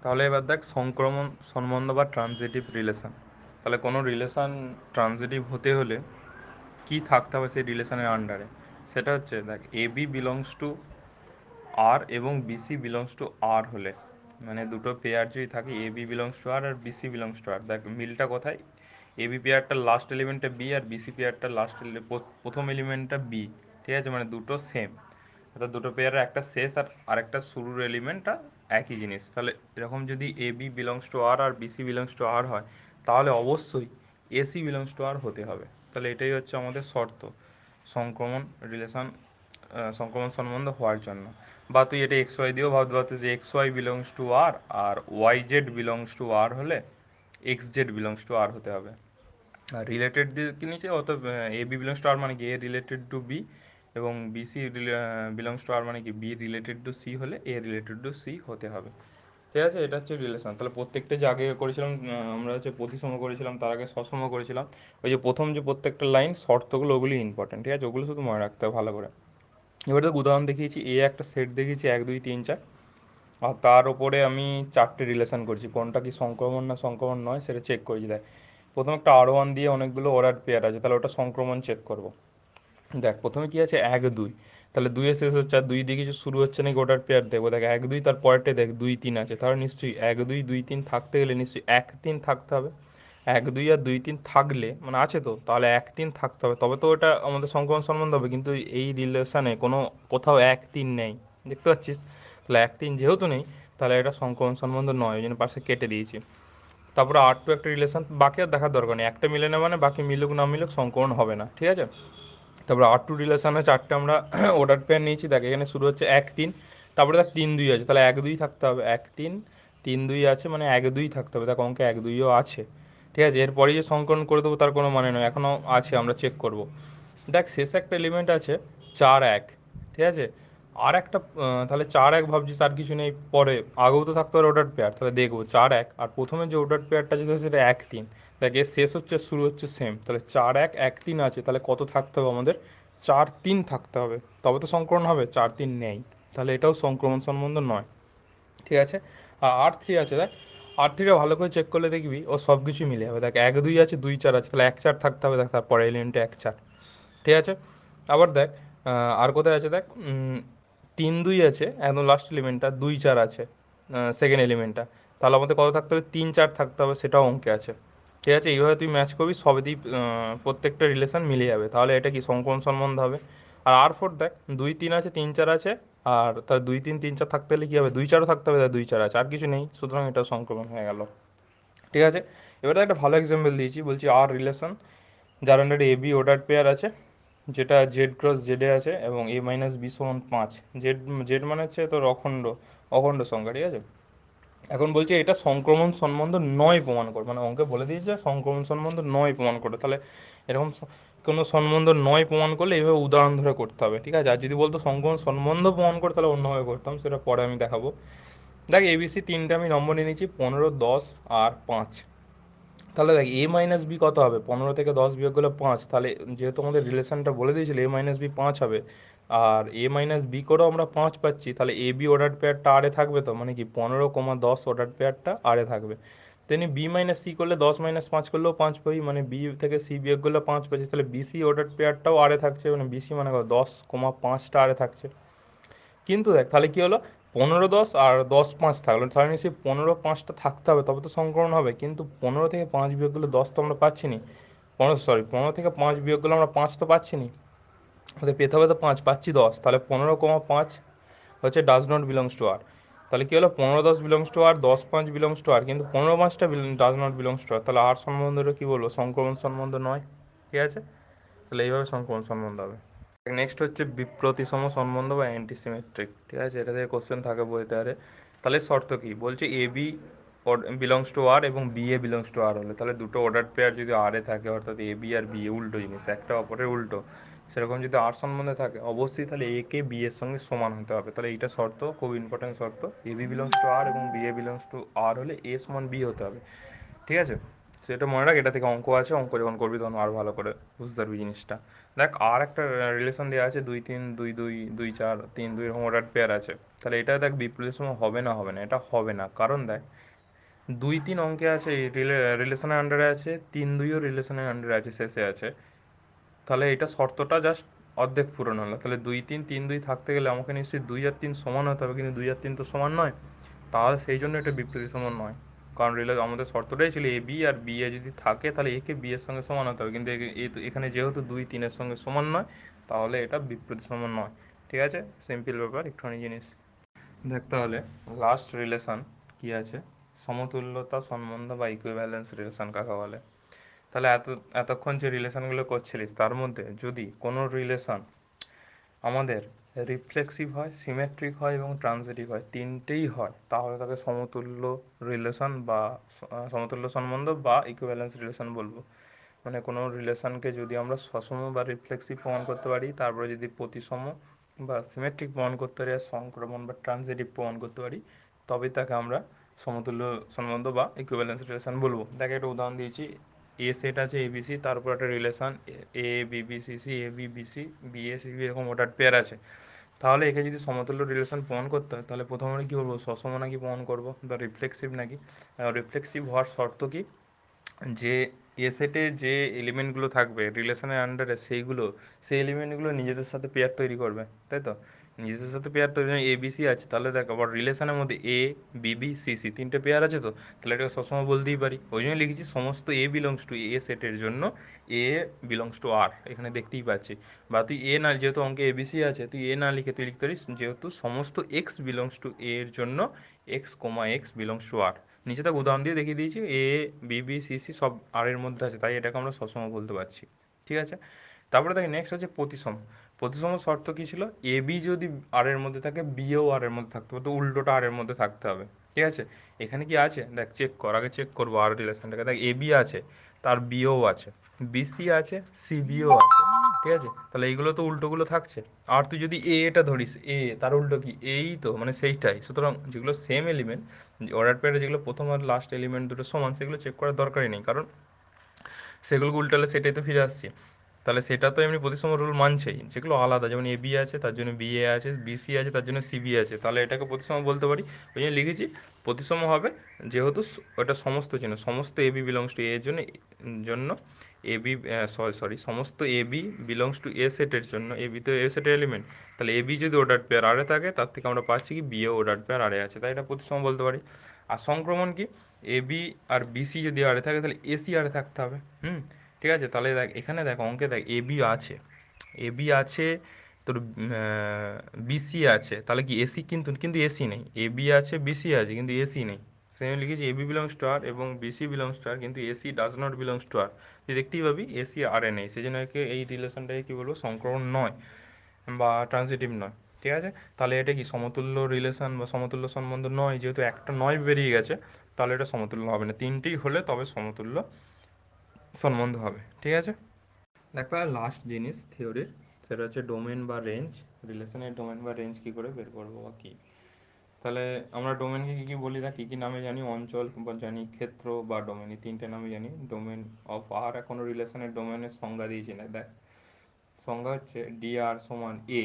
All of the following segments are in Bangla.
তাহলে এবার দেখ সংক্রমণ সম্বন্ধ বা ট্রানজিটিভ রিলেশন। তাহলে কোনো রিলেশন ট্রানজিটিভ হতে হলে কি থাকতে হবে সেই রিলেশনের আন্ডারে, সেটা হচ্ছে দেখ A B belongs to R এবং বিসি বিলংস টু আর হলে, মানে দুটো পেয়ার যদি থাকে a B belongs to R b c belongs to R, দেখ মিলটা কোথায়, এ বি পেয়ারটার লাস্ট এলিমেন্টটা বি আর বিসি পেয়ারটার প্রথম এলিমেন্টটা বি, ঠিক আছে, মানে দুটো সেম, অর্থাৎ দুটো পেয়ারের একটা শেষ আর আরেকটা শুরুর এলিমেন্টটা একই জিনিস। তাহলে এরকম যদি a B belongs to R R b c belongs to R হয়, তাহলে অবশ্যই এসি বিলংস টু আর হতে হবে। তাহলে এটাই হচ্ছে আমাদের শর্ত সংক্রমণ রিলেশন, সংক্রমণ সম্বন্ধ হওয়ার জন্য। বা তুই এটা এক্স ওয়াই দিয়েও ভাবতে পারতিস যে x Y belongs to R আর y z belongs to R হলে x z belongs to R হতে হবে। আর রিলেটেড দিয়ে কি নিচে অত a B belongs to R মানে কি এ রিলেটেড টু বি, এবং বিসি বিলংস টু আর মানে কি বি রিলেটেড টু সি হলে এ রিলেটেড টু সি হতে হবে। ঠিক আছে, এটা হচ্ছে রিলেশন। তাহলে প্রত্যেকটা যে আগে করেছিলাম আমরা হচ্ছে প্রতিসম করেছিলাম, তার আগে সসম করেছিলাম। ওই যে প্রথম যে প্রত্যেকটা লাইন শর্তগুলো ওগুলি ইম্পর্টেন্ট, ঠিক আছে, ওগুলো শুধু মনে রাখতে হবে ভালো করে। এবার তো উদাহরণ দেখিয়েছি, এ একটা সেট দেখিয়েছি 1 2 3 4, আর তার ওপরে আমি চারটে রিলেশন করছি, কোনটা কি সংক্রমণ না সংক্রমণ নয় সেটা চেক করেছি। দেখ প্রথম একটা R1 দিয়ে অনেকগুলো অর্ডার পেয়ার আছে, তাহলে ওটা সংক্রমণ চেক করব। দেখ প্রথমে কি আছে 1 2, তাহলে 2 শেষ হচ্ছে আর 2 দিয়ে কিছু শুরু হচ্ছে নাকি অর্ডার পেয়ার দেখবো। দেখ 1 2, তার পরেরটা দেখ 2 3 আছে, তাহলে নিশ্চয়ই 1 2 2 3 থাকতে গেলে নিশ্চয়ই 1 3 থাকতে হবে। 1 2 আর 2 3 থাকলে মানে আছে তো, তাহলে 1 3 থাকতে হবে, তবে তো ওটা আমাদের সংক্রমণ সম্বন্ধ হবে। কিন্তু এই রিলেশনে কোনো কোথাও 1 3 নেই, দেখতে পাচ্ছিস। তাহলে 1 3 যেহেতু নেই, তাহলে এটা সংক্রমণ সম্বন্ধ নয়, ওই জন্য পাশে কেটে দিয়েছি। তারপরে R2 একটা রিলেশন, বাকি আর দেখার দরকার নেই, একটা মিলে না মানে বাকি মিলুক না মিলুক সংক্রমণ হবে না, ঠিক আছে। তারপরে R2 রিলেশনে চারটে আমরা অর্ডার পেয়ার নিয়েছি। দেখ এখানে শুরু হচ্ছে 1 3, তারপরে দেখ 3 2 আছে, তাহলে 1 2 থাকতে হবে। 1 3 3 2 আছে মানে 1 2 থাকতে হবে, দেখ অঙ্কে 1 2ও আছে, ঠিক আছে। এরপরে যে সংকলন করে দেবো তার কোনো মানে নয়, এখনও আছে, আমরা চেক করব। দেখ শেষ একটা এলিমেন্ট আছে 4 1, ঠিক আছে। আর একটা তাহলে 4 1 ভাবছিস আর কিছু নেই, পরে আগেও তো থাকতে পারে অর্ডার পেয়ার, তাহলে দেখবো 4 1, আর প্রথমে যে অর্ডার পেয়ারটা যেটা সেটা 1 3, দেখ এর শেষ হচ্ছে শুরু হচ্ছে সেম, তাহলে 4 1 1 3 আছে, তাহলে কত থাকতে হবে আমাদের, 4 3 থাকতে হবে, তবে তো সংক্রমণ হবে। 4 3 নেই, তাহলে এটাও সংক্রমণ সম্বন্ধ নয়, ঠিক আছে। আর R3 আছে, দেখ R3টা ভালো করে চেক করলে দেখবি ও সব কিছুই মিলে যাবে। দেখ 1 2 আছে, 2 4 আছে, তাহলে 1 4 থাকতে হবে, দেখ তারপরে এলিমেন্টে 1 4, ঠিক আছে। আবার দেখ আর কোথায় আছে, দেখ 3 2 আছে একদম লাস্ট এলিমেন্টটা, 2 4 আছে সেকেন্ড এলিমেন্টটা, তাহলে আমাদের কত থাকতে হবে, 3 4 থাকতে হবে, সেটাও অঙ্কে আছে, ঠিক আছে। এইভাবে তুই ম্যাচ করবি, সবেতেই প্রত্যেকটা রিলেশন মিলে যাবে, তাহলে এটা কি সংক্রমণ সম্বন্ধ হবে। আর R4 দেখ 2 3 আছে, 3 4 আছে, আর তার 2 3 3 4 থাকতে হলে কী হবে, 2 4ও থাকতে হবে, তার 2 4 আছে, আর কিছু নেই, সুতরাং এটা সংক্রমণ হয়ে গেল, ঠিক আছে। এবারে একটা ভালো এক্সাম্পল দিয়েছি, বলছি আর রিলেশন যার আন্ডারে এ বি অর্ডার পেয়ার আছে, যেটা জেড ক্রস জেডে আছে এবং এ মাইনাস বি সমান 5, জেড জেড মানে হচ্ছে তোর অখণ্ড, অখণ্ড সংখ্যা, ঠিক আছে। এখন বলছে এটা সংক্রমণ সম্বন্ধ নয় প্রমাণ করে, মানে অঙ্কে বলে দিয়েছে সংক্রমণ সম্বন্ধ নয় প্রমাণ করে, তাহলে এরকম কোনো সম্বন্ধ নয় প্রমাণ করলে এইভাবে উদাহরণ ধরে করতে হবে, ঠিক আছে। আর যদি বলতো সংক্রমণ সম্বন্ধ প্রমাণ করে, তাহলে অন্যভাবে করতাম, সেটা পরে আমি দেখাবো। দেখ এবিসি তিনটে আমি নম্বর নিয়ে নিচ্ছি, 15 10 আর 5। তাহলে দেখ এ মাইনাস বি কত হবে, 15 থেকে 10 বিয়োগ করলে 5, তাহলে যেহেতু আমাদের রিলেশনটা বলে দিয়েছিল এ মাইনাস বি 5 হবে, আর এ মাইনাস বি করেও আমরা 5 পাচ্ছি, তাহলে এ বি অর্ডার পেয়ারটা আরে থাকবে, তো মানে কি 15 10 অর্ডার পেয়ারটা আরে থাকবে। তেমনি বি মাইনাস সি করলে 10 - 5 করলেও 5 পাই, মানে বি থেকে সি বিয়োগ করলে 5 পাচ্ছি, তাহলে বিসি অর্ডার পেয়ারটাও আরে থাকছে, মানে বিসি মানে 10 5টা আরে থাকছে। কিন্তু দেখ তাহলে কি হলো, 15 10 আর 10 5 থাকলো, তাহলে নিশ্চয়ই 15 5টা থাকতে হবে, তবে তো সংক্রমণ হবে। কিন্তু 15 থেকে 5 বিয়োগ করলে 10 তো আমরা পাচ্ছি নি, 15 থেকে 5 বিয়োগ করলে আমরা 5 তো পাচ্ছি নি, আমাদের পেতে হবে তো 5, পাচ্ছি 10, তাহলে 15 5 হচ্ছে does not belongs to R. তাহলে কি হলো, 15 10 belongs to R, 10 5 belongs to R, কিন্তু 15 5টা does not belongs to R, তাহলে আর সম্বন্ধটা কী বলবো, সংক্রমণ সম্বন্ধ নয়, ঠিক আছে। তাহলে এইভাবে সংক্রমণ সম্বন্ধ হবে। নেক্সট হচ্ছে বিপ্রতিসম সম্বন্ধ বা অ্যান্টিসিমেট্রিক, ঠিক আছে, এটা থেকে কোশ্চেন থাকে বইতে আরে। তাহলে শর্ত কি বলছে, A B belongs to R এবং B A belongs to R হলে, তাহলে দুটো অর্ডার পেয়ার যদি আর এ থাকে, অর্থাৎ A B R B A উল্টো জিনিস, একটা অপরের উল্টো, সেরকম যদি আর সম্বন্ধে থাকে অবশ্যই তাহলে এ কে বি এর সঙ্গে সমান হতে হবে। তাহলে এইটা শর্ত, খুব ইম্পর্টেন্ট শর্ত, A B belongs to R এবং B A belongs to R হলে এ সমান বি হতে হবে, ঠিক আছে। সেটা মনে রাখ, এটা থেকে অঙ্ক আছে, অঙ্ক যখন করবি তখন আরও ভালো করে বুঝতে পারবি জিনিসটা। দেখ আর একটা রিলেশন দেওয়া আছে 2 3 2 2 2 4 3 2 এরকম অর্ডার পেয়ার আছে। তাহলে এটা দেখ বিপরীত সময় হবে না, হবে না, এটা হবে না, কারণ দেখ 2 3 অঙ্কে আছে, রিলেশনের আন্ডারে আছে, 3 2ও রিলেশনের আন্ডারে আছে, শেষে আছে। তাহলে এটা শর্তটা জাস্ট অর্ধেক পূরণ হলো। তাহলে 2 3 3 2 থাকতে গেলে আমাকে নিশ্চয়ই 2 আর 3 সমান হতে হবে, কিন্তু 2 আর 3 তো সমান নয়। তাহলে সেই জন্য এটা বিপরীত সমান নয়, কারণ আমাদের শর্তটাই ছিল A B, R B A যদি থাকে তাহলে একে বি এর সঙ্গে সমান হতে হবে, কিন্তু এখানে যেহেতু 2 3-এর সঙ্গে সমান নয়, তাহলে এটা বিপরীত সমান নয়। ঠিক আছে, সিম্পল ব্যাপার, একটুখানি জিনিস দেখ। তাহলে লাস্ট রিলেশন কি আছে, সমতুল্যতা সম্বন্ধ বা ইকুইভ্যালেন্স রিলেশন কাকে বলে। তাহলে এতক্ষণ যে রিলেশনগুলো করছিলিস তার মধ্যে যদি কোনো রিলেশন আমাদের রিফ্লেক্সিভ হয়, সিমেট্রিক হয় এবং ট্রানজিটিভ হয়, তিনটেই হয়, তাহলে তাকে সমতুল্য রিলেশন বা সমতুল্য সম্বন্ধ বা ইকুইভ্যালেন্স রিলেশন বলবো। মানে কোনো রিলেশনকে যদি আমরা সসম বা রিফ্লেক্সিভ প্রমাণ করতে পারি, তারপরে যদি প্রতিসম বা সিমেট্রিক প্রমাণ করতে পারি, আর সংক্রমণ বা ট্রানজিটিভ প্রমাণ করতে পারি, তবে তাকে আমরা সমতুল্য সম্বন্ধ বা ইকুইভ্যালেন্স রিলেশন বলবো। দেখে একটা উদাহরণ দিয়েছি, এ সেট আছে এবিসি, তারপর একটা relation A B B C C, A B B C, B A C B, এরকম ওটার পেয়ার আছে। তাহলে একে যদি সমতুল্য রিলেশন প্রমাণ করতে হয়, তাহলে প্রথমে আমরা কী বলবো, সসম নাকি প্রমাণ করবো, বা রিফ্লেক্সিভ নাকি। রিফ্লেক্সিভ হওয়ার শর্ত কি, যে এ সেটে যে এলিমেন্টগুলো থাকবে রিলেশনের আন্ডারে, সেই এলিমেন্টগুলো নিজেদের সাথে পেয়ার তৈরি করবে, তাই তো। নিজেদের সাথে পেয়ার তৈরি, এ বি সি আছে, তাহলে দেখ আবার রিলেশনের মধ্যে A B B C C তিনটে পেয়ার আছে, তো তাহলে এটাকে সবসময় বলতেই পারি। ওই জন্য লিখেছি সমস্ত এ বিলংস টু এ সেটের জন্য এ বিলংস টু আর, এখানে দেখতেই পাচ্ছি। বা তুই এ না, যেহেতু অঙ্কে এবিসি আছে, তুই এ না লিখে তুই লিখতে পারিস যেহেতু সমস্ত এক্স বিলংস টু এ এর জন্য x comma x belongs to R. নিচে তাকে উদাহরণ দিয়ে দেখিয়ে দিয়েছি, a B B C c সব আর এর মধ্যে আছে, তাই এটাকে আমরা সসম বলতে পারছি। ঠিক আছে, তারপরে দেখি নেক্সট হচ্ছে প্রতিসম। প্রতিসম শর্ত কী ছিল, এ বি যদি আর এর মধ্যে থাকে, বিও আর এর মধ্যে থাকতে হবে, তো উল্টোটা আর এর মধ্যে থাকতে হবে। ঠিক আছে, এখানে কি আছে দেখ, চেক কর, আগে চেক করবো আর রিলেশনটাকে। দেখ এ বি আছে, তার বিও আছে, বিসি আছে, সিবিও আছে। ঠিক আছে, তাহলে এইগুলো তো উল্টোগুলো থাকছে। আর তুই যদি এটা ধরিস, এ তার উল্টো কি, এই তো মানে সেইটাই। সুতরাং যেগুলো সেম এলিমেন্ট, অর্ডার পেয়ারে যেগুলো প্রথম আর লাস্ট এলিমেন্ট দুটো সমান, সেগুলো চেক করার দরকারই নেই, কারণ সেগুলোকে উল্টালে সেটাই তো ফিরে আসছে। তাহলে সেটা তো এমনি প্রতিসম রুল মানছেই। যেগুলো আলাদা, যেমন এ বি আছে তার জন্য বি এ আছে, বিসি আছে তার জন্য সিবি আছে, তাহলে এটাকে প্রতিসম বলতে পারি। ওই জন্য লিখেছি প্রতিসম হবে, যেহেতু ওটা সমস্ত জন্য, সমস্ত এ বি বিলংস টু এর জন্য, জন্য এ বি, সরি সমস্ত এ বি বিলংস টু এ সেটের জন্য, এ বি তো এ সেটের এলিমেন্ট, তাহলে এ বি যদি অর্ডার পেয়ার আরে থাকে, তার থেকে আমরা পাচ্ছি কি বি এ অর্ডার পেয়ার আরে আছে, তাই এটা প্রতিসম বলতে পারি। আর সংক্রমণ কি, এ বি আর বিসি যদি আরে থাকে, তাহলে এসি আরে থাকতে হবে। ঠিক আছে, তাহলে দেখ এখানে দেখ অঙ্কে দেখ এ বি আছে, এ বি আছে, তোর বিসি আছে, তাহলে কি এসি, কিন্তু কিন্তু এসি নেই। এ বি আছে, বিসি আছে, কিন্তু এসি নেই। সেম লিখেছি a B belongs to R এবং বিসি বিলংস টু আর, কিন্তু a c does not belongs to R. তুই দেখতেই পাবি এসি আর এ নেই, সেই জন্য একে এই রিলেশনটাকে কী বলবো, সংক্রমণ নয় বা ট্রানজিটিভ নয়। ঠিক আছে, তাহলে এটা কি সমতুল্য রিলেশন বা সমতুল্য সম্বন্ধ নয়, যেহেতু একটা নয় বেরিয়ে গেছে, তাহলে এটা সমতুল্য হবে না, তিনটেই হলে তবে সমতুল্য সম্বন্ধ হবে। ঠিক আছে, দেখো লাস্ট জিনিস থিওরির, সেটা হচ্ছে ডোমেন বা রেঞ্জ। রিলেশনের ডোমেন বা রেঞ্জ কী করে বের করবো বা কী। তাহলে আমরা ডোমেনকে কী কী বলি, না কী কী নামে জানি, অঞ্চল বা জানি, ক্ষেত্র বা ডোমেন, এই তিনটে নামে জানি। ডোমেন অফ আর, এখনও রিলেশনের ডোমেনের সংজ্ঞা দিয়েছি না, দেখ সংজ্ঞা হচ্ছে ডি আর সমান a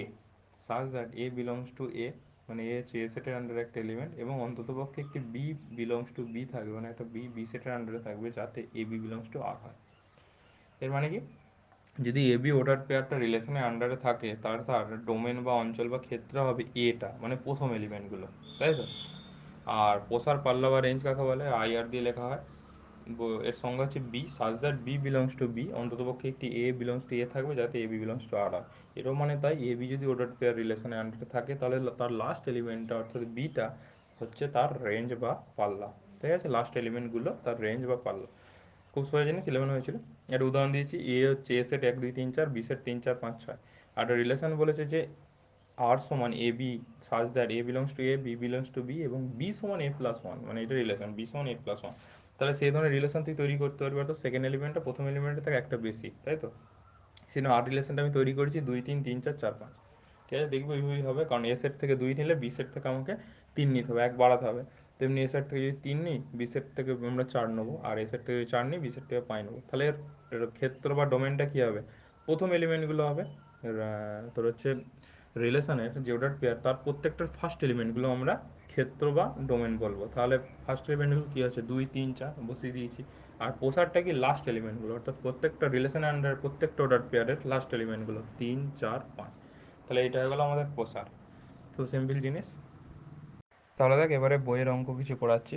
such that a belongs to a, মানে এ হচ্ছে এ সেটের আন্ডারে একটা এলিমেন্ট, এবং অন্ততপক্ষে একটি বি বিলংস টু বি থাকবে, মানে একটা বি বি সেটের আন্ডারে থাকবে, যাতে A B belongs to R হয়। এর মানে কি, যদি এ বি ওটার পেয়ারটা রিলেশনের আন্ডারে থাকে, তার তার ডোমেন বা অঞ্চল বা ক্ষেত্র হবে এটা, মানে প্রথম এলিমেন্টগুলো, তাই তো। আর প্রসার পাল্লা বা রেঞ্জ কাকে বলে, আই আর দিয়ে লেখা হয়। এর সংজ্ঞা হচ্ছে B such that B belongs to B, অন্ততপক্ষে একটি এ বিলংস টু এ থাকবে, যাতে A B belongs to R হয়। এটাও মানে তাই, এ বি যদি ওটার পেয়ার রিলেশনের আন্ডারে থাকে, তাহলে তার লাস্ট এলিমেন্টটা অর্থাৎ বিটা হচ্ছে তার রেঞ্জ বা পাল্লা। ঠিক আছে, লাস্ট এলিমেন্টগুলো তার রেঞ্জ বা পাল্লা। খুব সহজ জিনিস, 11 হয়েছিল। একটা উদাহরণ দিয়েছি, এ হচ্ছে এ সেট 1 2 3 4, বি সেট 3 4 5 6। আর একটা রিলেশন বলেছে যে আর সমান a b such that a belongs to a, B belongs to b, এবং বি সমান এ প্লাস ওয়ান, মানে এটা রিলেশন বি সমান এ প্লাস ওয়ান। তাহলে সেই ধরনের রিলেশন তুই তৈরি করতে পারবি, অর্থাৎ সেকেন্ড এলিমেন্টটা প্রথম এলিমেন্টের থেকে একটা বেশি, তাই তো। সেই আর রিলেশনটা আমি তৈরি করেছি 2 3 3 4 4 5। ঠিক আছে, দেখবো এইভাবেই হবে, কারণ এ সেট থেকে 2 নিলে বি সেট থেকে আমাকে 3 নিতে হবে, 1 বাড়াতে হবে। তেমনি এ সেট থেকে যদি 3 নিই, বি সেট থেকে আমরা 4 নেবো, আর এ সেট থেকে যদি 4 নিই, বি সেট থেকে 5 নেবো। তাহলে এর ক্ষেত্র বা ডোমেনটা কী হবে? প্রথম এলিমেন্টগুলো হবে তোর হচ্ছে রিলেশনের যে ওটার পেয়ার, তার প্রত্যেকটার ফার্স্ট এলিমেন্টগুলো আমরা ক্ষেত্র বা ডোমেন বলবো। তাহলে ফার্স্ট এলিমেন্টগুলো কী আছে? 2, 3, 4 বসিয়ে দিয়েছি। আর প্রসারটা কি? লাস্ট এলিমেন্টগুলো, অর্থাৎ প্রত্যেকটা রিলেশনের আন্ডার প্রত্যেকটা অর্ডার পেয়ারের লাস্ট এলিমেন্টগুলো 3, 4, 5। তাহলে এটা হয়ে গেলো আমাদের প্রসার। খুব সিম্পল জিনিস। তাহলে দেখ এবারে বইয়ের অঙ্ক কিছু করাচ্ছি।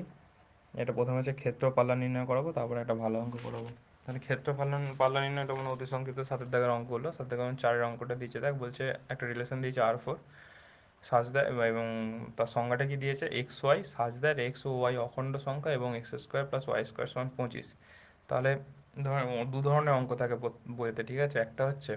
এটা প্রথমে হচ্ছে ক্ষেত্র পাল্লা নির্ণয় করাবো, তারপরে একটা ভালো অঙ্ক করাবো। তাহলে ক্ষেত্র পাল্লা নির্ণয়টা মানে অতি সংক্ষিপ্ত 7 দাগের অঙ্ক হলো। 7 দাগের 4-এর অঙ্কটা দিয়েছে। দেখ বলছে একটা রিলেশন দিয়েছে R4 সাজ দেয়, এবং তার সংজ্ঞাটা কি দিয়েছে? এক্স ওয়াই সাজ দেয় এক্স ও ওয়াই অখণ্ড সংখ্যা এবং x² + y² = 25। তাহলে ধর দু ধরনের অঙ্ক থাকে বইতে, ঠিক আছে? একটা হচ্ছে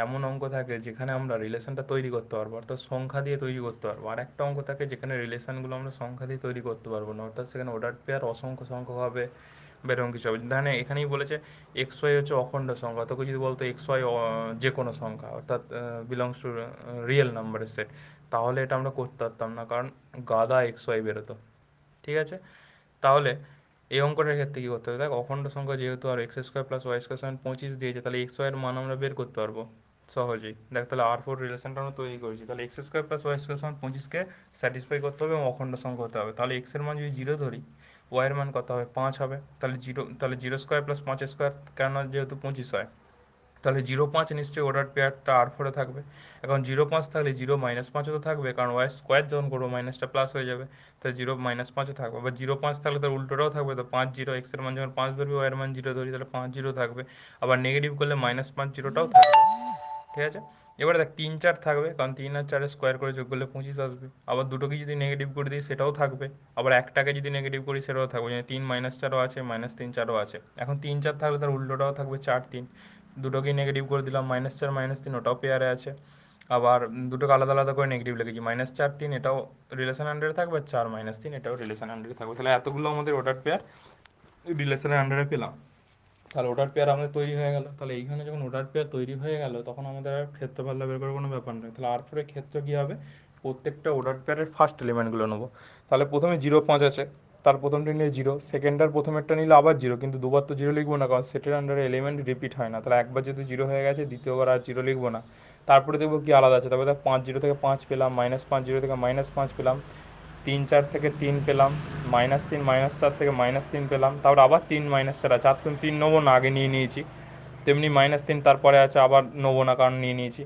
এমন অঙ্ক থাকে যেখানে আমরা রিলেশনটা তৈরি করতে পারবো, অর্থাৎ সংখ্যা দিয়ে তৈরি করতে পারবো। আর একটা অঙ্ক থাকে যেখানে রিলেশনগুলো আমরা সংখ্যা দিয়ে তৈরি করতে পারবো না, অর্থাৎ সেখানে অর্ডার পেয়ার অসংখ্য সংখ্যক হবে, বেরং কিছু হবে। ধরেন এখানেই বলেছে এক্স ওয়াই হচ্ছে অখণ্ড সংখ্যা, তোকে যদি বলতো এক্স ওয়াই যে কোনো সংখ্যা, অর্থাৎ বিলংস টু রিয়েল নাম্বারের সেট, তাহলে এটা আমরা করতে পারতাম না, কারণ গাদা এক্স ওয়াই বেরোতো, ঠিক আছে? তাহলে এই অঙ্কটার ক্ষেত্রে কী করতে হবে? দেখ অখণ্ড সংখ্যা যেহেতু আর x² + y² = 25 দিয়েছে, তাহলে এক্স ওয়াইয়ের মান আমরা বের করতে পারবো সহজেই। দেখ তাহলে R4 রিলেশনটা আমরা তৈরি করেছি, তাহলে x² + y² = 25কে স্যাটিসফাই করতে হবে এবং অখণ্ড সংখ্যা হতে হবে। তাহলে এক্সের মান যদি 0 ধরি, ওয়াইয়ের মান কত হবে? 5 হবে। তাহলে 0² + 5² কেন? যেহেতু 25 হয়, তাহলে 0, 5 নিশ্চয়ই অর্ডার পেয়ারটা R4-এ থাকবে। এখন 0, 5 থাকলে 0, - 5ও তো থাকবে, কারণ ওয়াই স্কোয়ার যখন করবো মাইনাসটা প্লাস হয়ে যাবে, তাহলে 0, - 5ও থাকবে। আবার 0, 5 থাকলে তার উল্টোটাও থাকবে, তো 5, 0, এক্সের মান যখন 5 ধরবি, ওয়াইয়ের মান 0 ধরি, তাহলে 5, 0 থাকবে। আবার নেগেটিভ করলে -5, 0টাও থাকবে, ঠিক আছে? এবারে দেখ 3, 4 থাকবে, কারণ 3 আর 4 স্কোয়ার করে যোগ করলে 25 আসবে। আবার দুটোকে যদি নেগেটিভ করে দিই সেটাও থাকবে, আবার একটাকে যদি নেগেটিভ করি সেটাও থাকবে। 3, -4ও আছে, -3, 4ও আছে। এখন 3, 4 থাকলে তার উল্টোটাও থাকবে, 4, 3। দুটোকেই নেগেটিভ করে দিলাম, -4, -3, ওটাও পেয়ারে আছে। আবার দুটোকে আলাদা আলাদা করে নেগেটিভ লিখেছি, -4, 3 এটাও রিলেশন আন্ডারে থাকবে, 4, -3 এটাও রিলেশন আন্ডারে থাকবে। তাহলে এতগুলো আমাদের অর্ডার পেয়ার রিলেশনের আন্ডারে পেলাম। তাহলে ওটার পেয়ার আমাদের তৈরি হয়ে গেল। তাহলে এইখানে যখন ওটার পেয়ার তৈরি হয়ে গেল, তখন আমাদের আর ক্ষেত্র পাল্লা বের করার কোনো ব্যাপার নয়। তাহলে আর পরে ক্ষেত্র কী হবে? প্রত্যেকটা ওটার পেয়ারের ফার্স্ট এলিমেন্টগুলো নেবো। তাহলে প্রথমে 0, 5 আছে, তার প্রথমটা নিলে 0, সেকেন্ডার প্রথমেরটা নিলে আবার 0, কিন্তু দুবার তো 0 লিখবো না, কারণ সেটের আন্ডারে এলিমেন্ট রিপিট হয় না। তাহলে একবার যেহেতু 0 হয়ে গেছে, দ্বিতীয়বার আর 0 লিখবো না। তারপরে দেখবো কি আলাদা আছে, তারপরে 5, 0 থেকে 5 পেলাম, -5, 0 থেকে -5 পেলাম, 3, 4 থেকে 3 পেলাম, -3, -4 থেকে -3 পেলাম, তারপর আবার 3, -4 আছে। আর 3 নেবো না, আগে নিয়ে নিয়েছি। তেমনি -3 তারপরে আছে, আবার নেবো না কারণ নিয়ে নিয়েছি।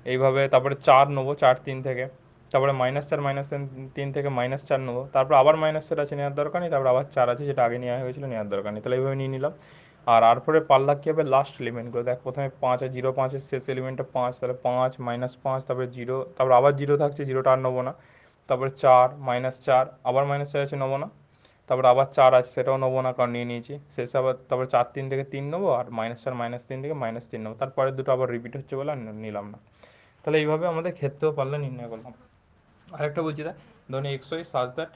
এইভাবে তারপরে 4 নেবো, 4, 3 থেকে, তারপরে -4, -3 থেকে -4 নেবো, তারপর আবার -4 আছে, নেওয়ার দরকার নেই, তারপর আবার 4 আছে, যেটা আগে নেওয়া হয়েছিল, নেওয়ার দরকার নেই। তাহলে এইভাবে নিয়ে নিলাম। আর পরে পাল্লা কী হবে? লাস্ট এলিমেন্টগুলো দেখ, প্রথমে 5 আর 0, 5-এর শেষ এলিমেন্টটা 5, তাহলে 5, -5, তারপরে 0, তারপর আবার 0 থাকছে, 0টা আর নেবো না। তারপরে 4, -4, আবার -4 আছে, নেবো না। তারপর আবার 4 আছে, সেটাও নেবো না, কারণ নিয়ে নিয়েছি। শেষে আবার তারপরে 4, 3 থেকে 3 নেবো, আর -4, -3 থেকে -3 নেবো। তারপরে দুটো আবার রিপিট হচ্ছে বলে আর নিলাম না। তাহলে এইভাবে আমাদের ক্ষেত্র পাল্লা নির্ণয় করলাম। আরেকটা বলছি, দেখ ধরুন x y such that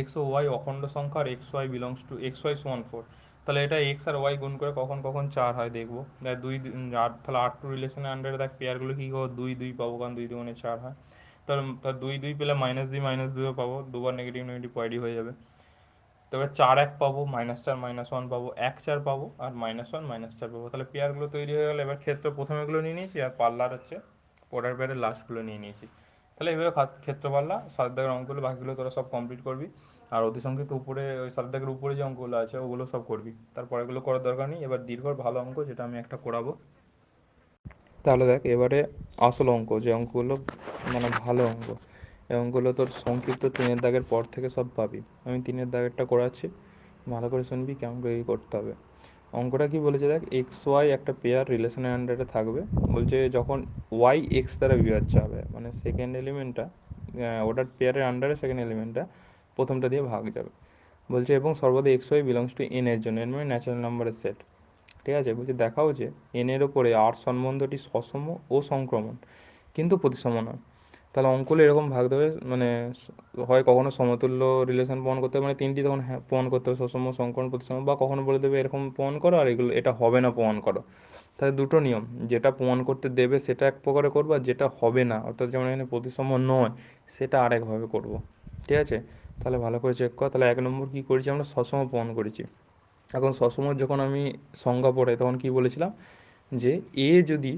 x ও ওয়াই অখণ্ড সংখ্যা, আর x Y belongs to x y সমান 4। তাহলে এটা এক্স আর ওয়াই গুণ করে কখন কখন 4 হয় দেখবো। দেখ তাহলে R2 রিলেশনের আন্ডারে দেখ পেয়ারগুলো কী করবো? 2, 2 পাবো, কারণ 2 2 4 হয়। তাহলে তার 2, 2 পেলে -2, -2ও পাবো, দুবার নেগেটিভ নেগেটিভ পয়েন্টই হয়ে যাবে। তবে 4, 1 পাবো, -4, -1 পাবো, 1, 4 পাবো, আর -1, -4 পাবো। তাহলে পেয়ারগুলো তৈরি হয়ে গেলে এবার ক্ষেত্র প্রথমেগুলো নিয়ে নিয়েছি, আর পাল্লার হচ্ছে পরের পেয়ারের লাস্টগুলো নিয়ে নিয়েছি। তাহলে এইভাবে ক্ষেত্র পাল্লা 7 দাগের অঙ্কগুলো বাকিগুলো তোরা সব কমপ্লিট করবি। আর অতি সংক্ষিপ্ত উপরে ওই 7 দাগের উপরে যে অঙ্কগুলো আছে ওগুলো সব করবি, তারপরে এগুলো করার দরকার নেই। এবার দীর্ঘ ভালো অঙ্ক, যেটা আমি একটা করাবো। তাহলে দেখ এবারে আসল অঙ্ক, যে অঙ্কগুলো মানে ভালো অঙ্ক, এই অঙ্কগুলো তোর সংক্ষিপ্ত 3-এর দাগের পর থেকে সব পাবি। আমি 3-এর দাগেরটা করাচ্ছি, ভালো করে শুনবি কেমন করে কী করতে হবে। অঙ্কটা কি বলেছে দেখ, এক্স ওয়াই একটা পেয়ার রিলেশনের আন্ডারে থাকবে। বলছে যখন ওয়াই এক্স দ্বারা বিভাজ্য হবে, মানে সেকেন্ড এলিমেন্টটা ওটার পেয়ারের আন্ডারে সেকেন্ড এলিমেন্টটা প্রথমটা দিয়ে ভাগ যাবে। বলছে এবং সর্বদা X Y belongs to N এর জন্য, এন মানে ন্যাচারাল নাম্বারের সেট, ঠিক আছে? বলছে দেখাও যে এন এর ওপরে আর সম্বন্ধটি সসম ও সংক্রমণ, কিন্তু প্রতিসম নয়। তাহলে অঙ্কগুলো এরকম ভাগ দেবে, মানে হয় কখনো সমতুল্য রিলেশন প্রমাণ করতে হবে, মানে তিনটি তখন হ্যাঁ প্রমাণ করতে হবে, সসম, সংকরণ, প্রতিসম, বা কখনো বলে দেবে এরকম প্রমাণ করো, আর এগুলো এটা হবে না প্রমাণ করো। তাহলে দুটো নিয়ম, যেটা প্রমাণ করতে দেবে সেটা এক প্রকারে করবো, আর যেটা হবে না, অর্থাৎ যেমন এখানে প্রতিসম নয়, সেটা আরেকভাবে করবো, ঠিক আছে? তাহলে ভালো করে চেক কর। তাহলে 1 নম্বর কী করেছি আমরা, সসম প্রমাণ করেছি। এখন সসমর যখন আমি সংজ্ঞা পড়ে তখন কি বলেছিলাম, যে এ যদি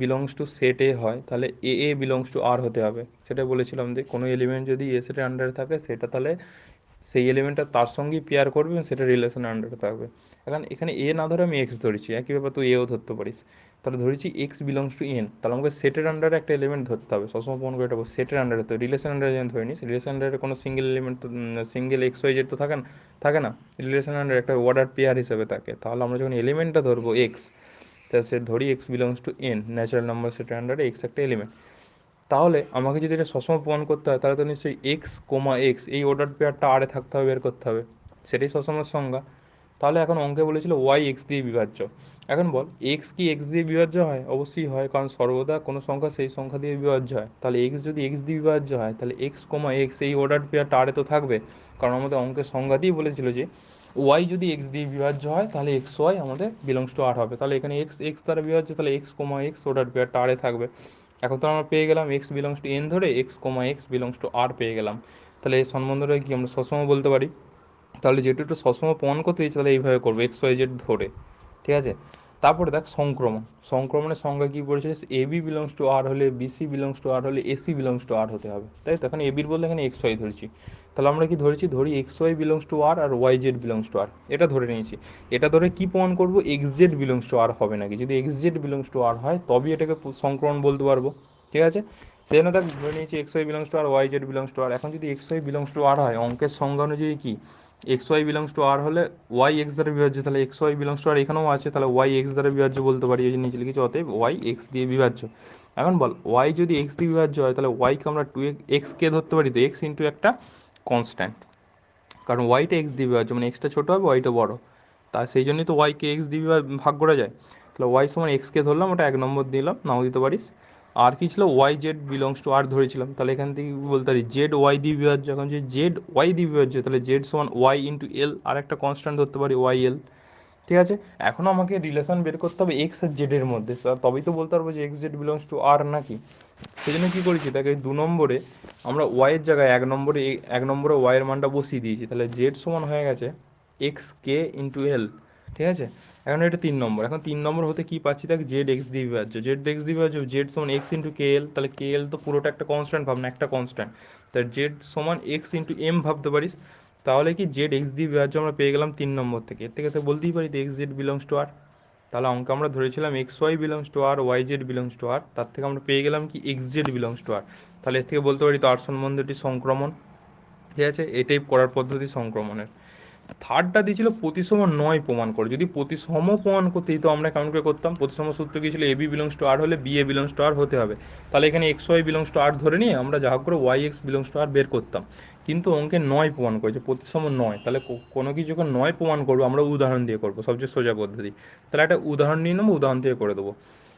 বিলংস টু সেট এ হয় তাহলে এ বিলংস টু আর হতে হবে। সেটা বলেছিলাম যে কোনো এলিমেন্ট যদি এ সেটের আন্ডারে থাকে সেটা তাহলে সেই এলিমেন্টটা তার সঙ্গেই পেয়ার করবে এবং সেটা রিলেশনের আন্ডারে থাকবে। এখন এখানে এ না ধরে আমি এক্স ধরেছি, একই ব্যাপার তুই এও ধরতে পারিস। তাহলে ধরেছি এক্স বিলংস টু এন, তাহলে আমাকে সেটের আন্ডারে একটা এলিমেন্ট ধরতে হবে, সবসময় প্রমাণ করে এটা সেটের আন্ডারে। তো রিলেশন আন্ডারে যেন ধরে নিস, রিলেশন আন্ডারে কোনো সিঙ্গেল এলিমেন্ট তো সিঙ্গেল এক্স ওয়াই জেড তো থাকে না। রিলেশন আন্ডারে একটা অর্ডার পেয়ার হিসেবে থাকে। তাহলে আমরা যখন এলিমেন্টটা ধরবো এক্স, তা সে ধরি x belongs to N, natural number সেটের আন্ডারে এক্স একটা এলিমেন্ট। তাহলে আমাকে যদি এটা সবসময় প্রমাণ করতে হয় তাহলে তো নিশ্চয়ই এক্স কোমা এক্স এই অর্ডার পেয়ারটা আরে থাকতে হবে, বের করতে হবে। সেটাই সবসময়ের সংজ্ঞা। তাহলে এখন অঙ্কে বলেছিল ওয়াই এক্স দিয়ে বিভাজ্য। এখন বল এক্স কি এক্স দিয়ে বিভাজ্য হয়? অবশ্যই হয়, কারণ সর্বদা কোনো সংখ্যা সেই সংখ্যা দিয়ে বিভাজ্য হয়। তাহলে এক্স যদি এক্স দিয়ে বিভাজ্য হয় তাহলে এক্স কোমা এক্স এই অর্ডার পেয়ারটা আরে তো থাকবে, কারণ আমাদের অঙ্কের সংজ্ঞা দিয়ে বলেছিল যে ওয়াই যদি এক্স দিয়ে বিভাজ্য হয় তাহলে এক্স ওয়াই আমাদের বিলংস টু আর হবে। তাহলে এখানে এক্স এক্স দ্বারা বিভাজ্য, তাহলে এক্স কোমা এক্স অর্ডার পেয়ারটা আরে থাকবে। এখন তো আমরা পেয়ে গেলাম এক্স বিলংস টু এন ধরে x comma x belongs to R পেয়ে গেলাম। তাহলে এই সম্বন্ধটা কি আমরা সবসময় বলতে পারি। তাহলে যেহেতু একটু সবসময় প্রমাণ করতে দিচ্ছি তাহলে এইভাবে করবো এক্স ওয়াই জেড ধরে, ঠিক আছে। তারপরে দেখ সংক্রমণ, সংক্রমণের সংজ্ঞা কী পড়েছে, A B belongs to R হলে বিসি বিলংস টু আর হলে এসি বিলংস টু আর হতে হবে, তাই তো। এখন এ বির বলতে এখানে এক্স ওয়াই ধরেছি, তাহলে আমরা কি ধরি x Y belongs to R y z belongs to R, এটা ধরে নিয়েছি। এটা ধরে কি প্রমাণ করবো, x z belongs to R হবে নাকি, যদি x z belongs to R হয় তবেই এটাকে সংক্রমণ বলতে পারবো, ঠিক আছে। সেই জন্য দেখ ধরে নিয়েছি x Y belongs to R y z belongs to R. এখন যদি x Y belongs to R হয় অঙ্কের সংজ্ঞা অনুযায়ী কি, x Y belongs to R হলে ওয়াই এক্স দ্বারা বিভাজ্য, তাহলে x Y belongs to R এখানেও আছে, তাহলে ওয়াই এক্স দ্বারা বিভাজ্য বলতে পারি, এই যে নিচে লিখেছি অতএব ওয়াই এক্স দিয়ে বিভাজ্য। এখন বল ওয়াই যদি এক্স দিয়ে বিভাজ্য হয় তাহলে ওয়াইকে আমরা টু এক্সকে ধরতে পারি, তো এক্স ইন্টু একটা কনস্ট্যান্ট, কারণ ওয়াইটা এক্স দিয়ে বিভাজ্য মানে এক্সটা ছোটো হবে ওয়াইটা বড়, তা সেই জন্যই তো ওয়াইকে এক্স দিয়ে ভাগ করা যায়। তাহলে ওয়াই সমান এক্সকে ধরলাম, ওটা 1 নম্বর দিলাম, নাও দিতে পারিস। আর কি ছিল, ওয়াই জেড বিলংস টু আর ধরেছিলাম, তাহলে এখান থেকে বলতে পারি জেড ওয়াই দিয়ে বিভাজ্য। এখন যদি জেড ওয়াই দিয়ে বিভাজ্য তাহলে জেড সমান ওয়াই ইন্টু এল, আর একটা কনস্ট্যান্ট ধরতে পারি ওয়াই এল, ঠিক আছে। এখনও আমাকে রিলেশন বের করতে হবে এক্স আর জেডের মধ্যে, তবেই তো বলতে পারবো যে এক্স জেড বিলংস টু আর নাকি। সেই জন্য কী করেছি, তাকে 2 নম্বরে আমরা ওয়াইয়ের জায়গায় 1 নম্বরে ওয়াইয়ের মানটা বসিয়ে দিয়েছি, তাহলে জেড সমান হয়ে গেছে এক্স কে ইন্টু এল, ঠিক আছে। এখন এটা 3 নম্বর, এখন 3 নম্বর হতে কী পাচ্ছি, দেখ জেড এক্স দিয়ে বিভাজ্য, জেড এক্স দিয়ে বিভাজ্য, জেড সমান এক্স ইন্টু কে এল, তাহলে কে এল তো পুরোটা একটা কনস্ট্যান্ট ভাব না, একটা কনস্ট্যান্ট, তাহলে জেড সমান এক্স ইন্টু এম ভাবতে পারিস। তাহলে কি জেড এক্স দিয়ে বিভাজ্য আমরা পেয়ে গেলাম 3 নম্বর থেকে, এর থেকে তো বলতেই পারি x z belongs to R. তাহলে অঙ্ক আমরা ধরেছিলাম x Y belongs to R y z belongs to R, তার থেকে আমরা পেয়ে গেলাম কি x z belongs to R. তাহলে এর থেকে বলতে পারি তো আর সম্বন্ধটি সংক্রমণ, ঠিক আছে। এটাই করার পদ্ধতি সংক্রমণের। থার্ডটা দিয়েছিল প্রতিসম নয় প্রমাণ করে, যদি প্রতিসম প্রমাণ করতে তো আমরা কেমন করে করতাম, প্রতিসম সূত্র কি ছিল, A B belongs to R হলে B A belongs to R হতে হবে। তাহলে এখানে এক্স ওয়াই বিলংস টু আর ধরে নিয়ে আমরা যা হোক করে ওয়াই এক্স বিলংস টু আর বের করতাম। কিন্তু অঙ্কে নয় প্রমাণ করেছে, প্রতিসম নয়, তাহলে কোনো কিছু যখন নয় প্রমাণ করবো আমরা উদাহরণ দিয়ে করবো, সবচেয়ে সোজা পদ্ধতি। তাহলে একটা উদাহরণ নিয়ে নেবো, উদাহরণ দিয়ে করে দেবো,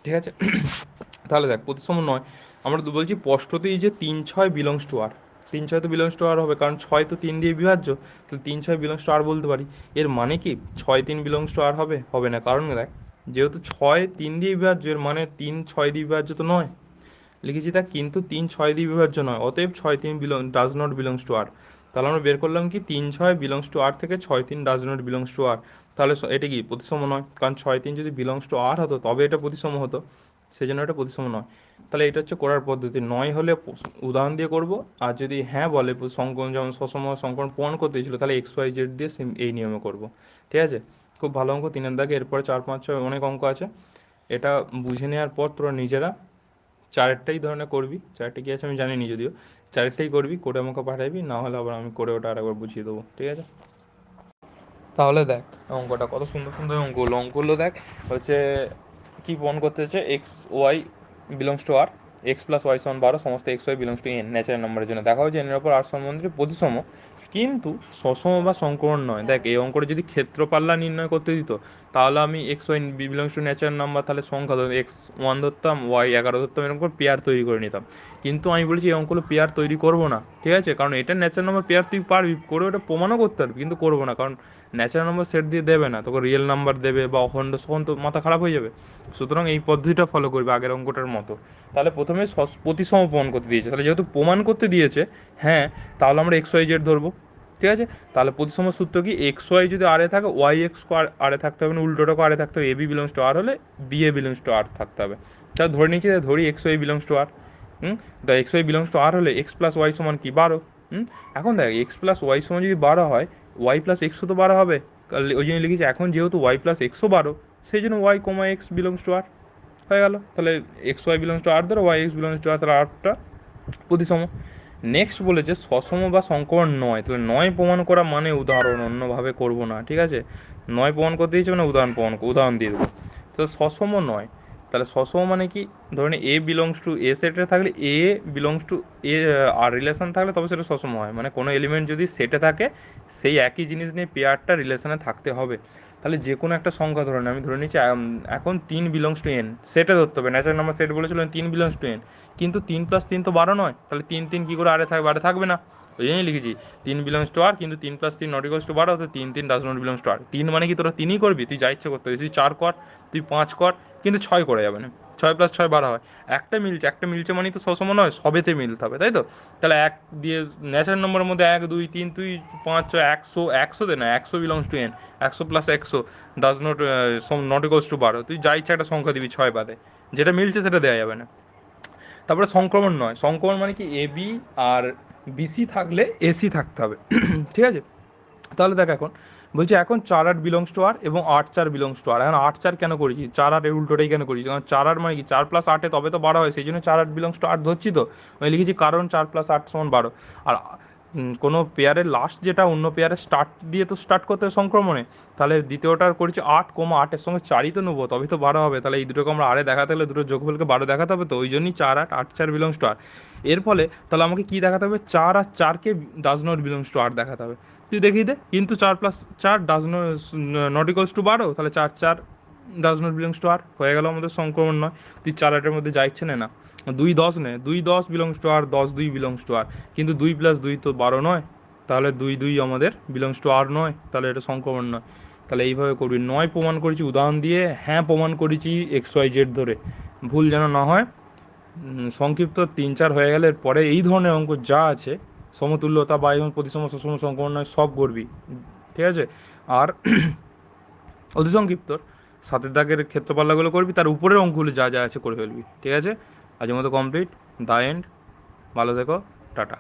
ঠিক আছে। তাহলে দেখ প্রতিসম নয়, আমরা তো বলছি স্পষ্টতই যে 3 6 বিলংস টু আর, 3 6 তো বিলংস টু আর হবে, কারণ 6 তো 3 দিয়ে বিভাজ্য, তাহলে 3 6 বিলংস টু আর বলতে পারি। এর মানে কি 6 3 বিলংস টু আর হবে? হবে না, কারণ দেখ যেহেতু 6 3 দিয়ে বিভাজ্য এর মানে 3 6 দিয়ে বিভাজ্য তো নয়, লিখেছি তা, কিন্তু 3 6 দিয়ে বিভাজ্য নয়, অতএব 6 3 does not belongs to R. তাহলে আমরা বের করলাম কি 3 6 বিলংস টু আর থেকে 6 3 does not belongs to R. তাহলে এটা কি প্রতিসম নয়, কারণ 6 3 যদি বিলংস টু আর হতো তবে এটা প্রতিসম হতো, সেই জন্য এটা প্রতিসম নয়। তাহলে এটা হচ্ছে করার পদ্ধতি, নয় হলে উদাহরণ দিয়ে করব, আর যদি হ্যাঁ বলে সংকলন যেমন সসম সংকলন প্রমাণ করতে ছিল তাহলে এক্স ওয়াই জেড দিয়ে এই নিয়মে করব, ঠিক আছে। খুব ভালো অঙ্ক 3-এর দাগে, এরপরে 4 5 6 অনেক অঙ্ক আছে, এটা বুঝে নেওয়ার পর তোরা নিজেরা 4টাই ধরনের করবি, 4টে কী আছে আমি জানি নি যদিও, 4টাই করবি, করে আমাকে পাঠাবি, না হলে আবার আমি করে ওটা আরেকবার বুঝিয়ে দেবো, ঠিক আছে। তাহলে দেখ অঙ্কটা কত সুন্দর সুন্দর অঙ্কগুলো দেখ, হচ্ছে কি প্রমাণ করতে হচ্ছে, X Y belongs to R, X plus Y সমান 12, সমস্ত X Y belongs to N natural নাম্বারের জন্য দেখা হচ্ছে এনের ওপর আর সম্বন্ধে প্রতিসম, কিন্তু সসম বা সংকরণ নয়। দেখ এই অঙ্কটা যদি ক্ষেত্রপাল্লা নির্ণয় করতে দিত তাহলে আমি X Y belongs to natural number, তাহলে সংখ্যা ধরতাম এক্স 1 ধরতাম ওয়াই 11 ধরতাম, এরকম করে পেয়ার তৈরি করে নিতাম। কিন্তু আমি বলেছি এই অঙ্কগুলো পেয়ার তৈরি করবো না, ঠিক আছে, কারণ এটা ন্যাচারাল নাম্বার পেয়ার তুই পারবি করে, ওটা প্রমাণও করতে পারবি, কিন্তু করবো না, কারণ ন্যাচারাল নাম্বার সেট দিয়ে দেবে না তোকে, রিয়েল নাম্বার দেবে বা অখণ্ড, তখন তো মাথা খারাপ হয়ে যাবে। সুতরাং এই পদ্ধতিটা ফলো করবে আগের অঙ্কটার মতো। তাহলে প্রথমে প্রতিসম প্রমাণ করতে দিয়েছে, তাহলে যেহেতু প্রমাণ করতে দিয়েছে হ্যাঁ, তাহলে আমরা এক্স ওয়াই জেড ধরবো, ঠিক আছে, তাহলে প্রতিসম সূত্র কি, এক্স ওয়াই যদি আরে থাকে ওয়াই এক্স আরে থাকতে হবে না, উল্টোটাকে আরে থাকতে হবে, A B belongs to R হলে বি এ বিলংস টু আর থাকতে হবে। তাহলে ধরে নিচ্ছি, ধরি এক্স ওয়াই বিলংস টু আর, তা x Y belongs to R হলে এক্স প্লাস ওয়াই সমান কি 12। এখন দেখ এক্স প্লাস ওয়াই সমান যদি 12 হয়, ওয়াই প্লাস এক্সও তো 12 হবে, ওই জন্য লিখেছি এখন যেহেতু ওয়াই প্লাস এক্সও 12, সেই জন্য y comma x belongs to R হয়ে গেল। তাহলে x Y belongs to R ধরো, y x belongs to R, তাহলে আরটা প্রতিসম। নেক্সট বলেছে সসম বা সংকরণ নয়, তাহলে নয় প্রমাণ করা মানে উদাহরণ, অন্যভাবে করব না, ঠিক আছে। নয় প্রমাণ করতে দিয়েছে মানে উদাহরণ দিয়ে দেবো। তো সসম নয়, তাহলে সসম মানে কি, ধরুন এ বিলংস টু এ সেটে থাকলে a belongs to A R relation থাকলে তবে সেটা সসম হয়, মানে কোনো এলিমেন্ট যদি সেটে থাকে সেই একই জিনিস নিয়ে পেয়ারটা রিলেশনে থাকতে হবে। তাহলে যে কোনো একটা সংখ্যা ধরুন, আমি ধরে নিচ্ছি এখন 3 বিলংস টু এন, সেটে ধরতে হবে, ন্যাচারাল নাম্বার সেট বলেছিলেন 3 বিলংস টু এন, কিন্তু 3 + 3 তো 12 নয়, তাহলে 3 কী করে আরে থাকবে, আরে থাকবে না, ওই জন্যই লিখেছি 3 বিলংস টু আর, কিন্তু 3 + 3 নট ইকুয়ালস টু 12, তো 3 ডাজ নট বিলংস টু আর। 3 মানে কি তোরা 3ই করবি, তুই যা ইচ্ছে করতে পারিস, তুই 4 কর, তুই 5 কর, কিন্তু 6 করে যাবে না, 6 + 6 12 হয়। একটা মিলছে মানেই তো সসম নয়, সবেতে মিলতে হবে, তাই তো। তাহলে এক দিয়ে ন্যাচারাল নম্বরের মধ্যে 1 2 3, তুই 5 6 100 দে না, 100 belongs to N, 100 + 100 does not not equals to 12, তুই যা ইচ্ছা একটা সংখ্যা দিবি 6 বাদে, যেটা মিলছে সেটা দেওয়া যাবে না। তারপরে সংক্রমণ নয়, সংক্রমণ মানে কি, এ বি আর বিসি থাকলে এসি থাকতে হবে। ঠিক আছে, তাহলে দেখ এখন বলছি, এখন 4 8 বিলংস টু আর এবং 8 4 বিলংস টু আর। এখন 8 4 কেন করেছি, 4 8 এর উল্টোটাই কেন করেছি, কারণ 4 8 মানে কি 4 + 8 তবে তো 12 হয়, সেই জন্য 4 8 বিলংস টু আর ধরছি, তো আমি লিখেছি কারণ 4 + 8 = 12। আর কোনো পেয়ারের লাস্ট যেটা অন্য পেয়ারের স্টার্ট দিয়ে তো স্টার্ট করতে হবে সংক্রমণে, তাহলে দ্বিতীয়টার করেছি 8, 8-এর সঙ্গে 4ই তো নেবো, তবেই তো 12 হবে, তাহলে এই দুটোকে আমরা আরে দেখাতে হলে দুটো যোগফলকে 12 দেখাতে হবে, তো ওই জন্যই 4 8 8 4 বিলংস টু আর। এর ফলে তাহলে আমাকে কী দেখাতে হবে, 4 আর 4কে ডাজ নট বিলংস টু আর দেখাতে হবে। তুই দেখিয়ে দে, কিন্তু 4 + 4 ডাজ নট ইকুয়ালস টু 12, তাহলে 4 4 does not belongs to R হয়ে গেল আমাদের সংক্রমণ নয়। তুই 4 8-এর মধ্যে যা ইচ্ছে নে না, 2 10 নে, 2 10 belongs to R, 10 2 belongs to R, কিন্তু 2 + 2 তো 12 নয়, তাহলে 2 2 আমাদের বিলংস টু আর নয়, তাহলে এটা সংক্রমণ নয়। তাহলে এইভাবে করবি, নয় প্রমাণ করেছি উদাহরণ দিয়ে, হ্যাঁ প্রমাণ করেছি এক্স ওয়াই জেড ধরে, ভুল যেন না হয়। সংক্ষিপ্ত 3 4 হয়ে গেলে পরে এই ধরনের অঙ্ক যা আছে, সমতুল্যতা বা এবং প্রতিসম সুষম সংক্রমণ নয়, সব করবি, ঠিক আছে। আর অতি সংক্ষিপ্তর সাতের দাগের ক্ষেত্রপাল্লাগুলো করবি, তার উপরের অঙ্কগুলো যা যা আছে করে ফেলবি, ঠিক আছে। আজকের মতো কমপ্লিট, দা এন্ড, ভালো থেকো, টাটা।